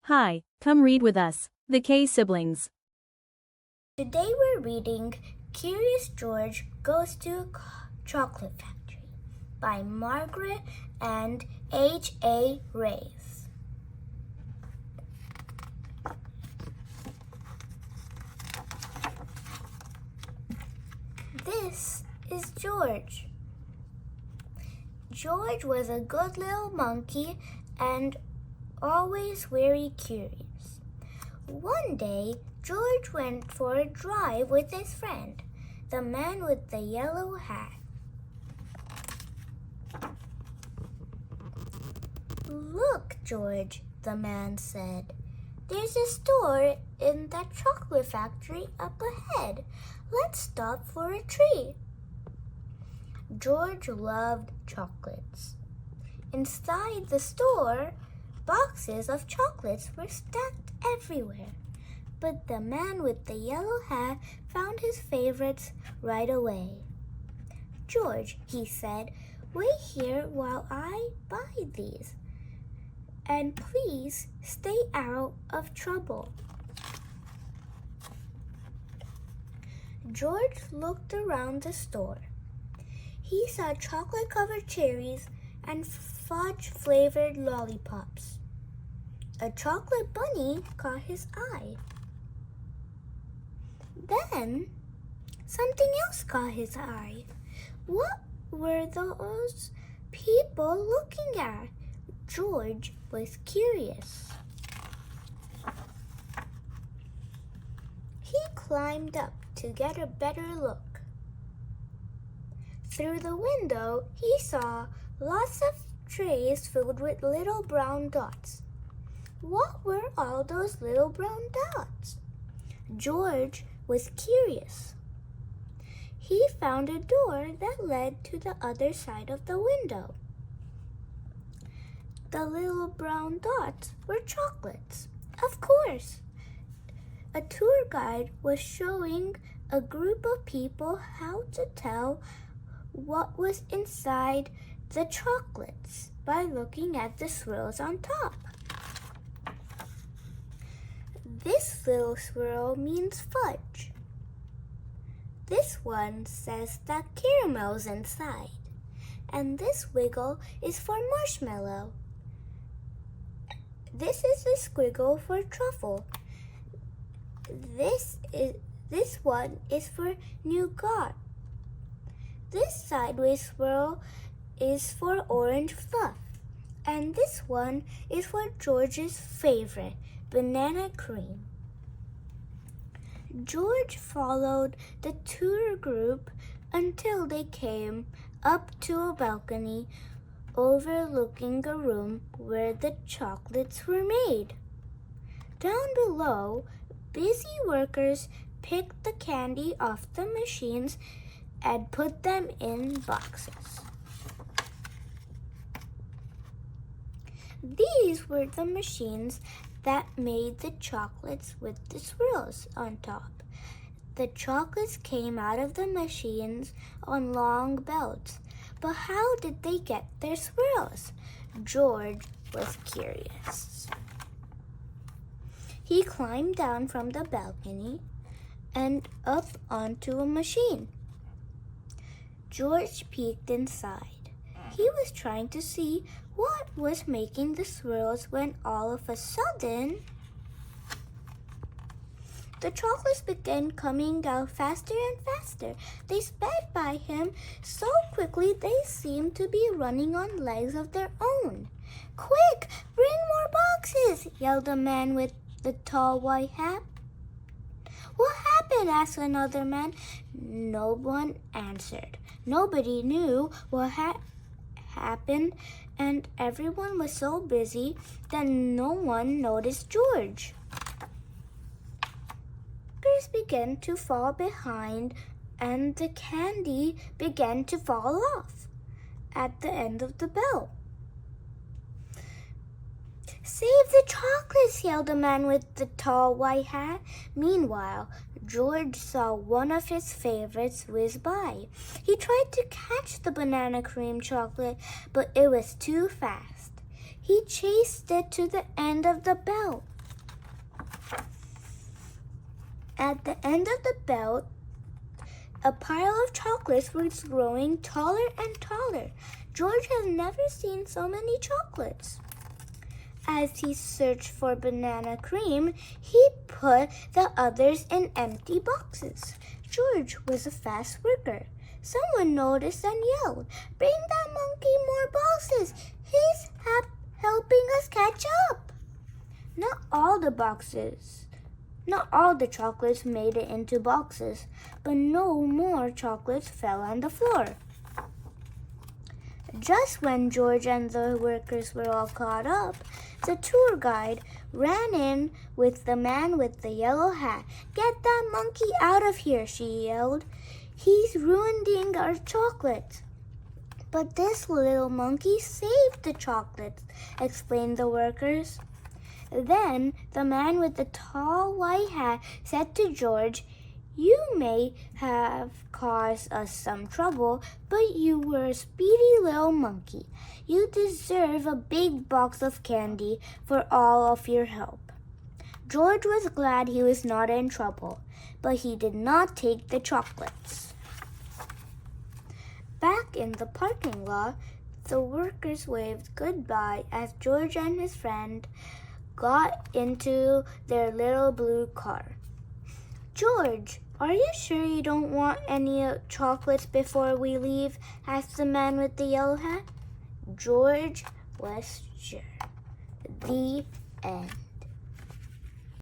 Hi, come read with us, the K Siblings. Today we're reading Curious George Goes to a Chocolate Factory by Margaret and H.A. Rays. This is George. George was a good little monkey and always very curious. One day, George went for a drive with his friend, the man with the yellow hat. "Look, George," the man said. "There's a store in that chocolate factory up ahead. Let's stop for a treat." George loved chocolates. Inside the store, boxes of chocolates were stacked everywhere. But the man with the yellow hat found his favorites right away. "George," he said, "wait here while I buy these. And please stay out of trouble." George looked around the store. He saw chocolate-covered cherries and fudge-flavored lollipops. A chocolate bunny caught his eye. Then something else caught his eye. What were those people looking at? George was curious. He climbed up to get a better look. Through the window, he saw lots of trays filled with little brown dots. What were all those little brown dots? George was curious. He found a door that led to the other side of the window. The little brown dots were chocolates. Of course. A tour guide was showing a group of people how to tell what was inside the chocolates by looking at the swirls on top. This little swirl means fudge. This one says that caramel's inside. And this wiggle is for marshmallow. This is a squiggle for truffle. This one is for nougat. This sideways swirl is for orange fluff. And this one is for George's favorite, banana cream. George followed the tour group until they came up to a balcony overlooking a room where the chocolates were made. Down below, busy workers picked the candy off the machines and put them in boxes. These were the machines that made the chocolates with the swirls on top. The chocolates came out of the machines on long belts. But how did they get their swirls? George was curious. He climbed down from the balcony and up onto a machine. George peeked inside. He was trying to see what was making the swirls when all of a sudden the chocolates began coming out faster and faster. They sped by him so quickly they seemed to be running on legs of their own. "Quick, bring more boxes!" yelled the man with the tall white hat. "What happened?" asked another man. No one answered. Nobody knew what had happened, and everyone was so busy that no one noticed George. Began to fall behind and the candy began to fall off at the end of the belt. "Save the chocolates!" yelled the man with the tall white hat. Meanwhile, George saw one of his favorites whiz by. He tried to catch the banana cream chocolate, but it was too fast. He chased it to the end of the belt. At the end of the belt, a pile of chocolates was growing taller and taller. George has never seen so many chocolates. As he searched for banana cream, he put the others in empty boxes. George was a fast worker. Someone noticed and yelled, "Bring that monkey more boxes! He's helping us catch up!" Not all the chocolates made it into boxes, but no more chocolates fell on the floor. Just when George and the workers were all caught up, the tour guide ran in with the man with the yellow hat. "Get that monkey out of here," she yelled. "He's ruining our chocolates." "But this little monkey saved the chocolates," explained the workers. Then the man with the tall white hat said to George, "You may have caused us some trouble, but you were a speedy little monkey. You deserve a big box of candy for all of your help." George was glad he was not in trouble, but he did not take the chocolates. Back in the parking lot, the workers waved goodbye as George and his friend got into their little blue car. "George, are you sure you don't want any chocolates before we leave?" asked the man with the yellow hat. George was sure. The end.